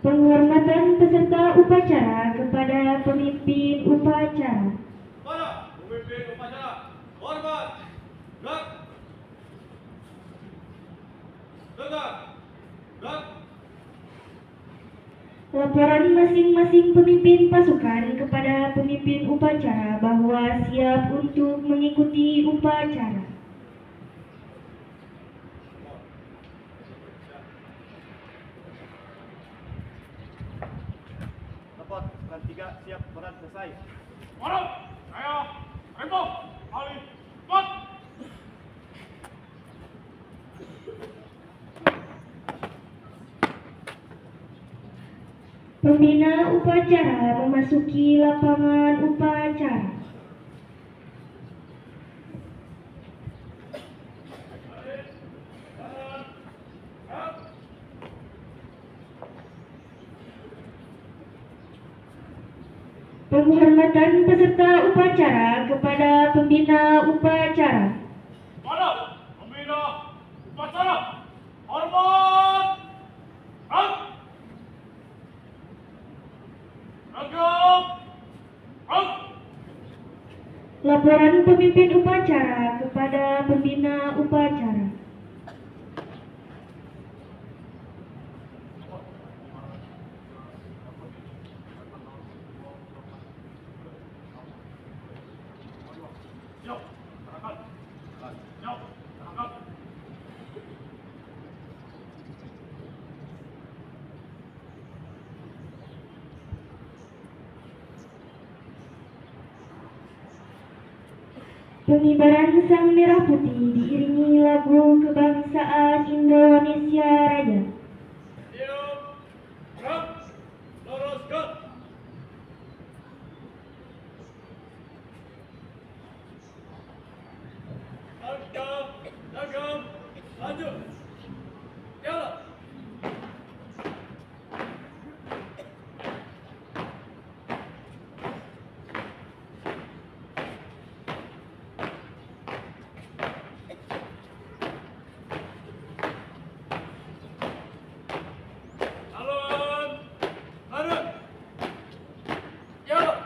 Penghormatan peserta upacara kepada pemimpin upacara. Para pemimpin upacara, hormat, gerak, tegak, gerak. Laporan masing-masing pemimpin pasukan kepada pemimpin upacara bahwa siap untuk mengikuti upacara. Lapor, peran 3 siap, peran selesai. Warung, saya, Rembo, Ali, Mat. Pembina upacara memasuki lapangan upacara. Penghormatan peserta upacara kepada pembina upacara. Para pembina upacara, hormat, gerak, tegak, gerak. Laporan pemimpin upacara kepada pembina upacara. Siap, gerakan. Siap, gerakan. Pengibaran sang merah putih diiringi lagu kebangsaan Indonesia Raya. Siap, gerak, luruskan. Langkah, dagang, maju. Jalan. Alun, harus. Jalan.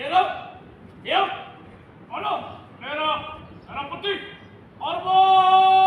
Merah. Siap. Mana? Merah. Merah putih. Hormat.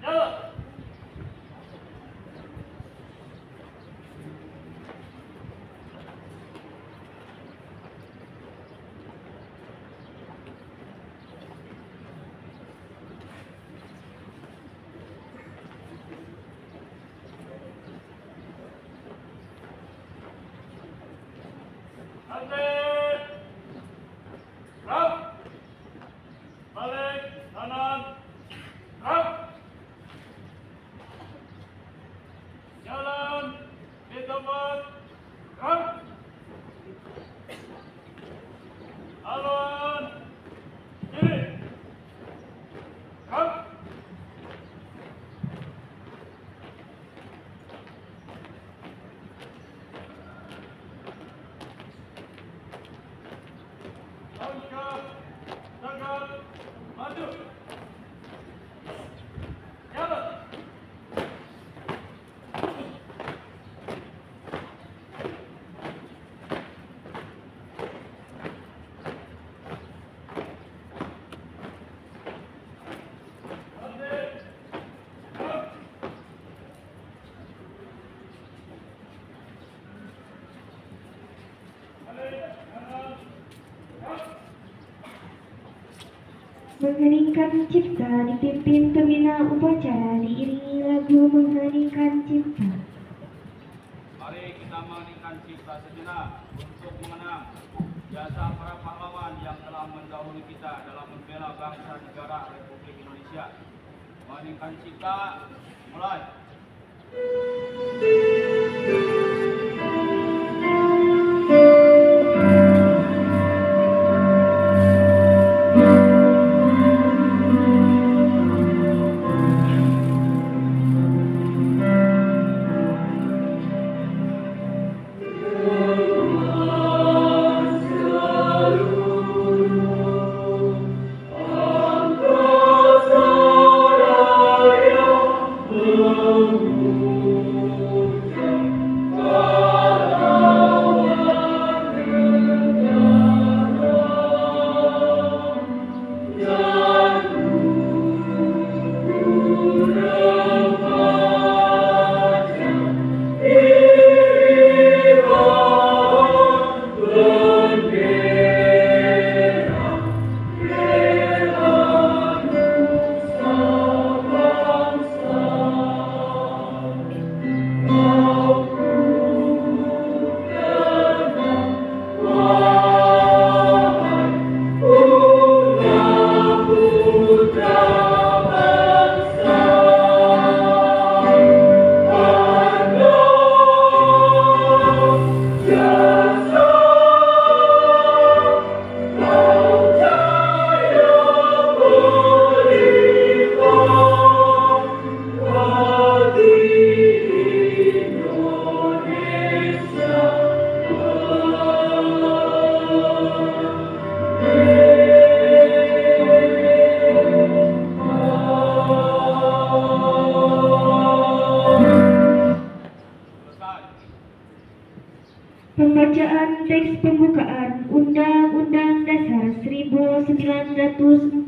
Gerak. Mengheningkan cipta dipimpin pembina upacara diiringi lagu mengheningkan cipta. Mari kita mengeningkan cipta sejenak untuk mengenang jasa para pahlawan yang telah mendahului kita dalam membela bangsa negara Republik Indonesia. Mengeningkan cipta, mulai. Oh Pembacaan teks pembukaan Undang-Undang Dasar 1945.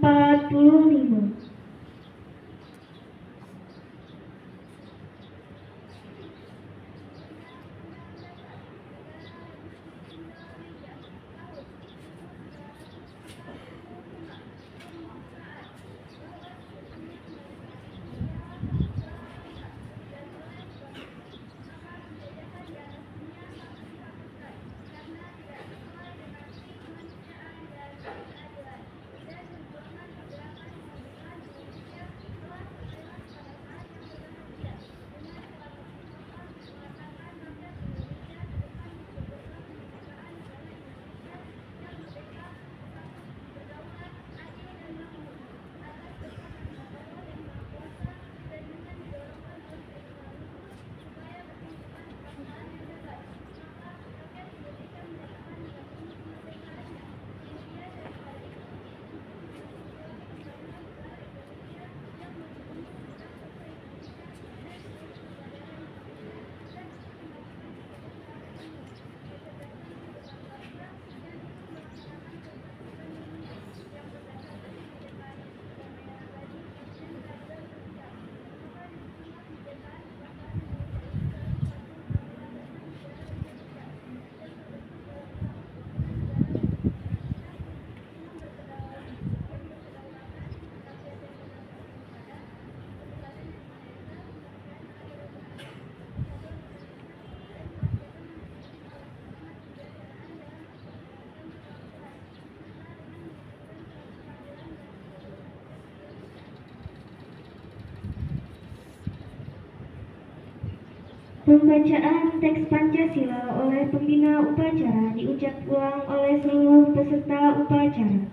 Pembacaan teks Pancasila oleh pembina upacara diucap ulang oleh seluruh peserta upacara.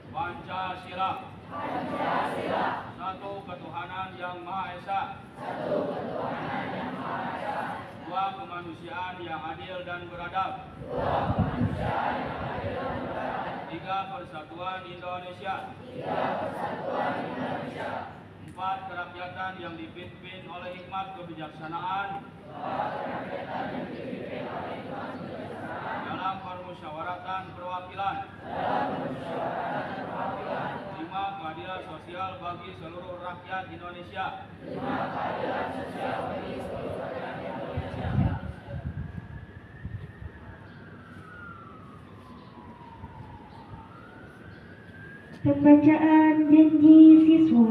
Pancasila. Satu ketuhanan yang Maha Esa. Dua kemanusiaan yang adil dan beradab. Tiga persatuan Indonesia. Empat kerakyatan yang dipimpin oleh hikmat kebijaksanaan dalam permusyawaratan perwakilan. Lima keadilan sosial bagi seluruh rakyat Indonesia. Pembacaan janji siswa.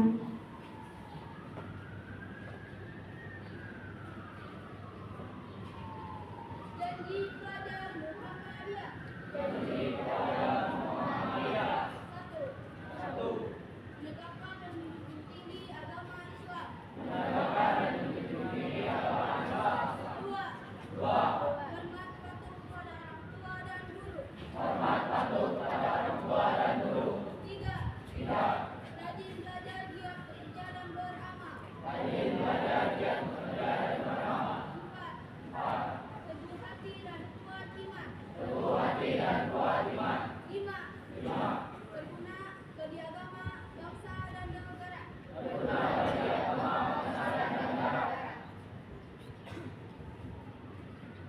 Janji kepada Muhammadiyah. Satu. Menegakkan dan menjunjung tinggi agama Islam. Dua. Hormat patuh kepada orang tua dan guru. Tiga. Rajin belajar, giat bekerja dan beramal. Empat. Teguh hati dan kuat iman. Lima. Berguna bagi agama, bangsa dan negara.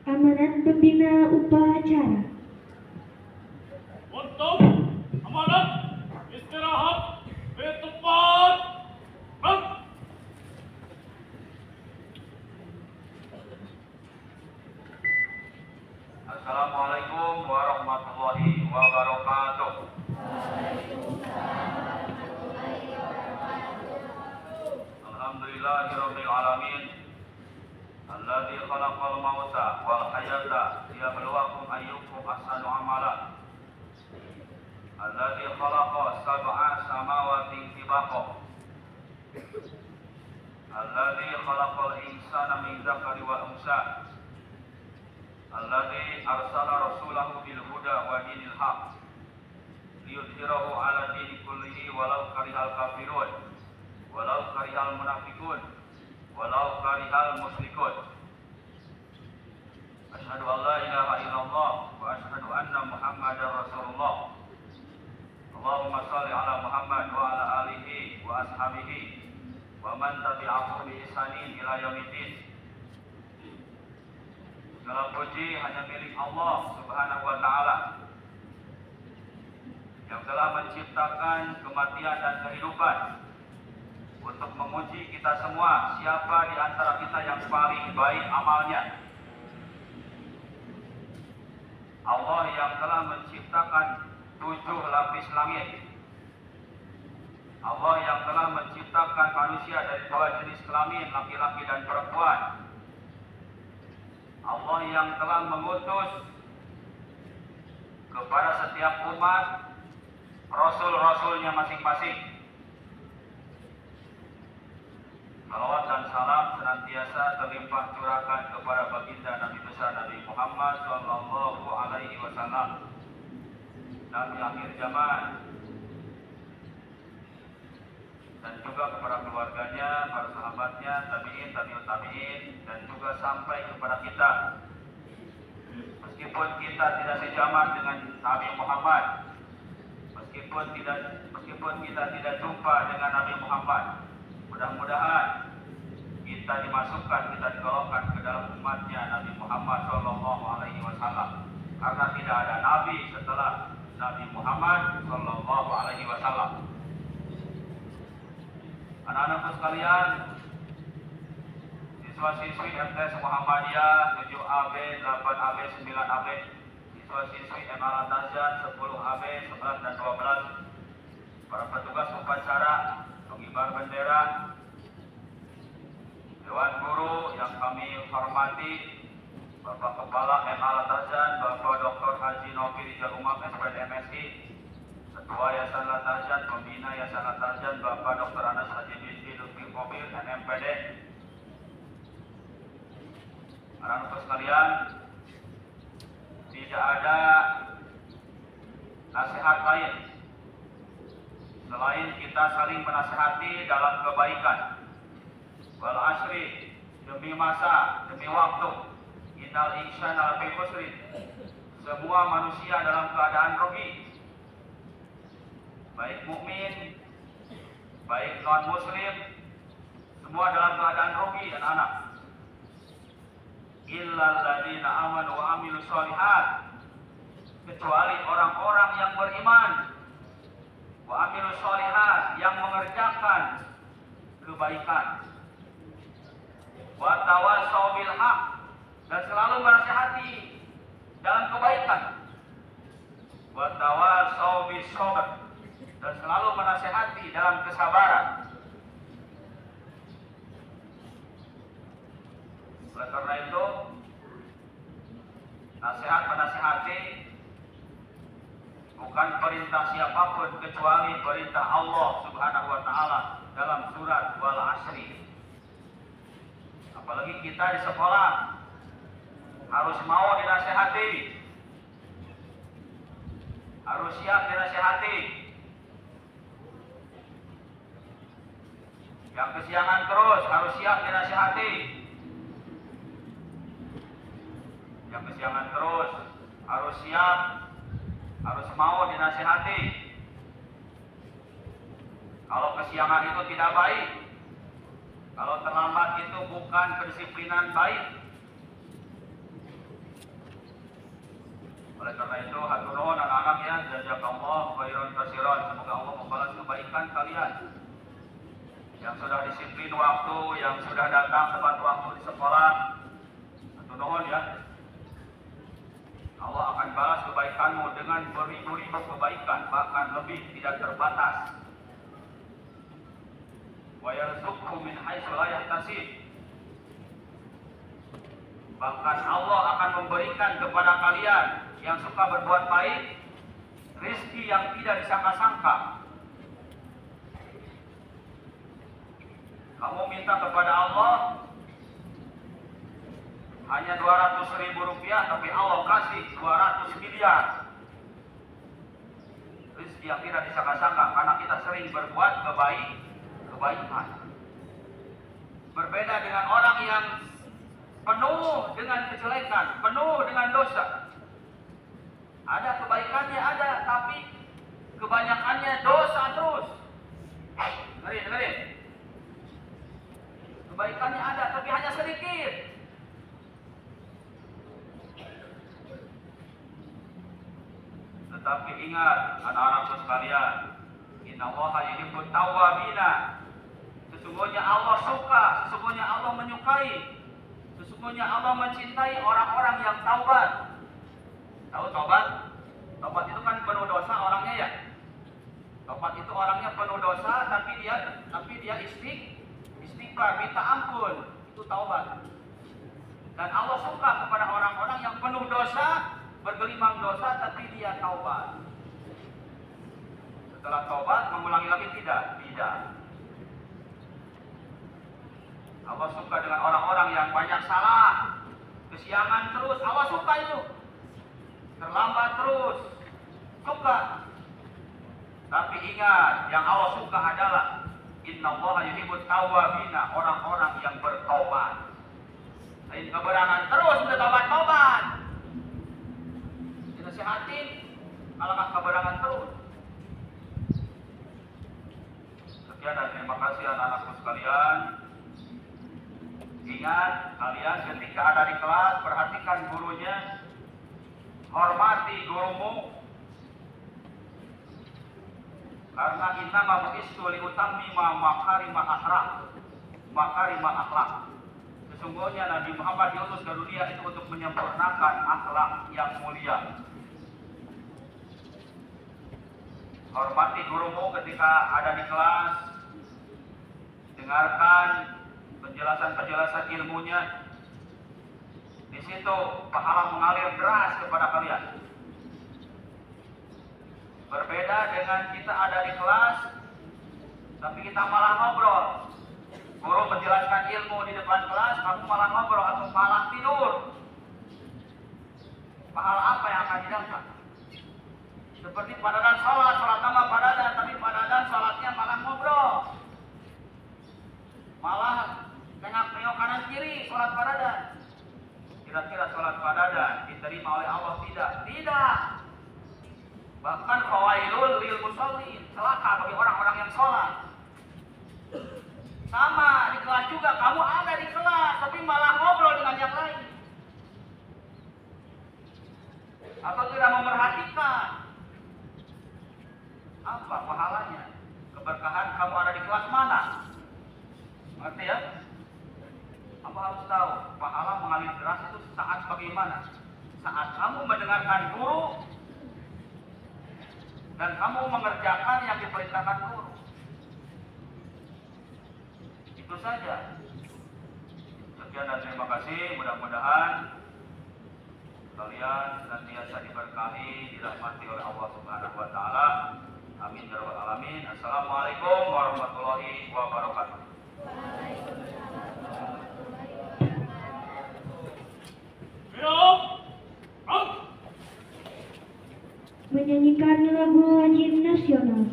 Amanat pembina upacara. Untuk amanat istirahat di tempat. Assalamualaikum warahmatullahi wabarakatuh. Alhamdulillahirabbil alamin. Alladzi khalaqal mauta wal hayata liyabluwakum ayyukum ahsanu amala. Alladzi khalaqa sab'a samawati tibaqa. Alladzi khalaqal insana min dzakari wa unsa. Alladzi arsala rasulahu bil huda wa dinil haq liyudhhirahu 'ala dini kullihi walau karihal kafirun walau karihal munafiqun walau karihal musyrikun. Asyhadu an la ilaha illallah wa asyhadu anna Muhammadar Rasulullah. Allahumma shalli ala Muhammad wa ala alihi wa ashabihi wa man tabi'ahum bi ihsanin ila yaumiddin. Segala puji hanya milik Allah Subhanahu wa taala yang telah menciptakan kematian dan kehidupan untuk menguji kita semua siapa di antara kita yang paling baik amalnya. Allah yang telah menciptakan 7 lapis langit. Allah yang telah menciptakan manusia dari 2 jenis kelamin, laki-laki dan perempuan. Allah yang telah mengutus kepada setiap umat rasul-rasulnya masing-masing. Salawat dan salam senantiasa terlimpah curahkan kepada baginda Nabi besar Nabi Muhammad sallallahu alaihi wasallam, Nabi akhir zaman, dan juga kepada keluarganya, para sahabatnya, tabi'in, tabi'ut tabi'in, dan juga sampai kepada kita. Meskipun kita tidak sejaman dengan Nabi Muhammad, meskipun kita tidak jumpa dengan Nabi Muhammad, mudah-mudahan kita dimasukkan, kita digolongkan ke dalam umatnya Nabi Muhammad sallallahu alaihi wasallam, karena tidak ada nabi setelah Nabi Muhammad sallallahu alaihi wasallam. Anak-anakku sekalian, siswa-siswi MTS Muhammadiyah 7AB, 8AB, 9AB, siswa-siswi MA Al-Tazan 10AB, 11 dan 12, para petugas upacara, pengibar bendera, Dewan Guru yang kami hormati, Bapak Kepala MA Al-Tazan, Bapak Dr. Haji Novi Rijal Umam, SPD MSI, Ketua Yayasan Al-Tazan, Pembina Yayasan Al-Tazan, Bapak Dr. Anas Haji Binti Lutfi Mobil, NMPD. Anak-anak sekalian, tidak ada nasihat lain selain kita saling menasihati dalam kebaikan. Wal asri, demi masa, demi waktu, innal insana lafi khusrin, semua manusia dalam keadaan rugi, baik mukmin, baik non muslim, semua dalam keadaan rugi dan anak. Illal ladzina amanu wa amilus sholihat, kecuali orang-orang yang beriman, wa amilus sholihat, yang mengerjakan kebaikan, wa tawassaw bil haq, dan selalu menasihati dalam kebaikan, wa tawassaw bis sabr, dan selalu menasihati dalam kesabaran. Oleh karena itu, nasihat menasihati bukan perintah siapapun kecuali perintah Allah Subhanahu wa taala dalam surat Wal Asri. Apalagi kita di sekolah harus mau dinasihati, harus siap dinasihati. Yang kesiangan terus harus siap dinasihati. Yang kesiangan terus harus siap, harus mau dinasihati. Kalau kesiangan itu tidak baik, kalau terlambat itu bukan kedisiplinan baik. Oleh karena itu, hatur nuhun anak-anak ya, jazakallahu khairan katsiran. Semoga Allah membalas kebaikan kalian yang sudah disiplin waktu, yang sudah datang tepat waktu di sekolah. Hatur nuhun ya. Allah akan balas kebaikanmu dengan beribu-ribu kebaikan, bahkan lebih tidak terbatas. Wa yarzuqhu min haitsu la yahtasib. Bahkan Allah akan memberikan kepada kalian yang suka berbuat baik rezeki yang tidak disangka-sangka. Kamu minta kepada Allah hanya 200.000 rupiah, tapi Allah kasih 200 miliar. Rezeki yang tidak disangka-sangka karena kita sering berbuat kebaikan. Berbeda dengan orang yang penuh dengan kejelekan, penuh dengan dosa. Ada kebaikannya ada, tapi kebanyakannya dosa terus. Dengerin. ingat anak-anakku sekalian, innallaha yuhibbut tawwabina. Sesungguhnya Allah suka, sesungguhnya Allah menyukai, sesungguhnya Allah mencintai orang-orang yang taubat. Tahu taubat? Taubat itu kan penuh dosa orangnya ya. Taubat itu orangnya penuh dosa tapi dia istighfar, minta ampun. Itu taubat. Dan Allah suka kepada orang-orang yang penuh dosa, bergelimang dosa tapi dia taubat. Setelah taubat mengulangi lagi tidak? Tidak. Allah suka dengan orang-orang yang banyak salah, kesiangan terus. Allah suka itu. Terlambat terus. Suka. Tapi ingat, yang Allah suka adalah innallaha yuhibbut tawwabina, orang-orang yang bertaubat. Lain keberangan terus udah taubat-taubat. Dinasihatin, alangkah keberangan terus. Sekian dan terima kasih anak-anakku sekalian. Ingat, kalian ketika ada di kelas, perhatikan gurunya, hormati gurumu. Karena innama bu'istu liutammima makarimah akhlak. Sesungguhnya Nabi Muhammad diutus ke dunia itu untuk menyempurnakan akhlak yang mulia. Hormati gurumu ketika ada di kelas. Dengarkan penjelasan-penjelasan ilmunya. Di situ pahala mengalir deras kepada kalian. Berbeda dengan kita ada di kelas, tapi kita malah ngobrol. Guru menjelaskan ilmu di depan kelas, kamu malah ngobrol atau malah tidur. Pahala apa yang akan didapat? Seperti padanan sholat tambah padanan, tapi padanan sholatnya malah ngobrol. Malah tengah-tengok kanan kiri sholat padanan. Kira-kira sholat padanan diterima oleh Allah? Tidak. Tidak. Bahkan fawailul lil musallin, celaka bagi orang-orang yang sholat. Sama di kelas juga, kamu ada di kelas tapi malah ngobrol dengan yang lain, atau tidak memperhatikan. Apa pahalanya? Keberkahan kamu ada di kelas mana? Ngerti ya? Kamu harus tahu pahala mengalir deras itu saat bagaimana? Saat kamu mendengarkan guru dan kamu mengerjakan yang diperintahkan guru. Itu saja. Sekian dan terima kasih. Mudah-mudahan kalian senantiasa diberkahi, dirahmati oleh Allah Subhanahu wa taala. Amin ya rabbal alamin. Assalamualaikum warahmatullahi wabarakatuh. Menyanyikan lagu wajib nasional.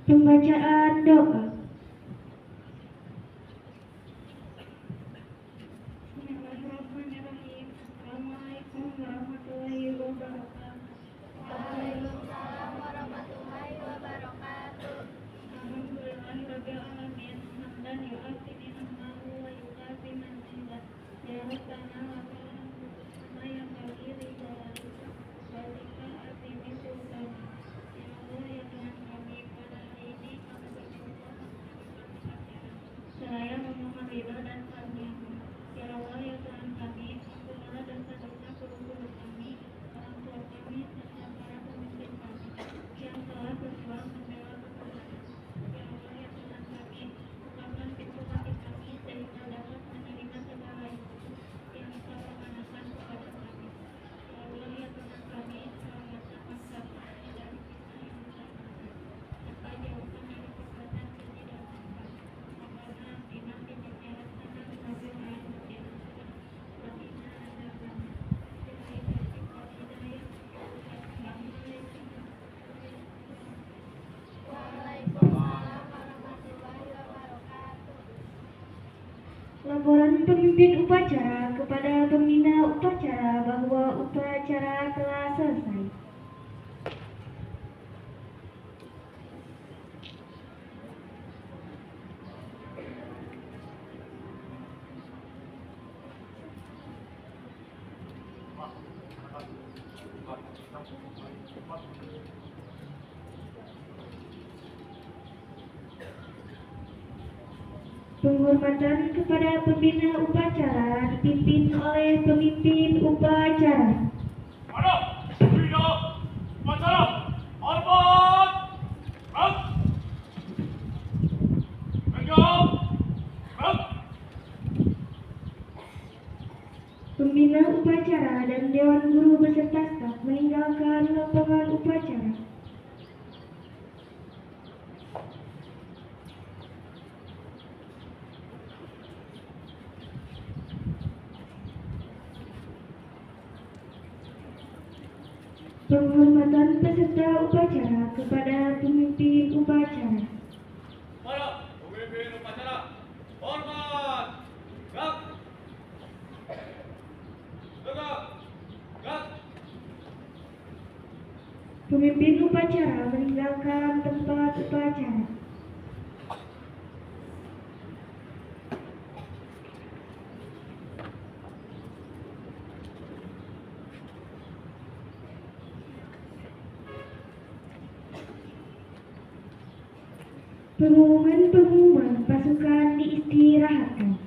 Pembacaan doa. Bismillahirrahmanirrahim. Assalamualaikum warahmatullahi wabarakatuh. Waalaikumsalam warahmatullahi wabarakatuh. Alhamdulillahirabbil alamin. Hamdan yu'ati ni'amahu wa yu'ati manzilah. Ya Rabbana wa bihamdika ma yanbaghi li jalaalika wa li azimi sultanika. Pemimpin upacara kepada pembina upacara bahwa upacara telah selesai. Penghormatan kepada pembina upacara dipimpin oleh pemimpin upacara. Pada pembina upacara, hormat, gerak, tegak, gerak. Pembina upacara dan Dewan Guru beserta staf meninggalkan lapangan upacara. Penghormatan peserta upacara kepada pemimpin upacara. Para pemimpin upacara, hormat, gerak, tegak, gerak. Pemimpin upacara meninggalkan tempat upacara. Pengumuman pasukan diistirahatkan.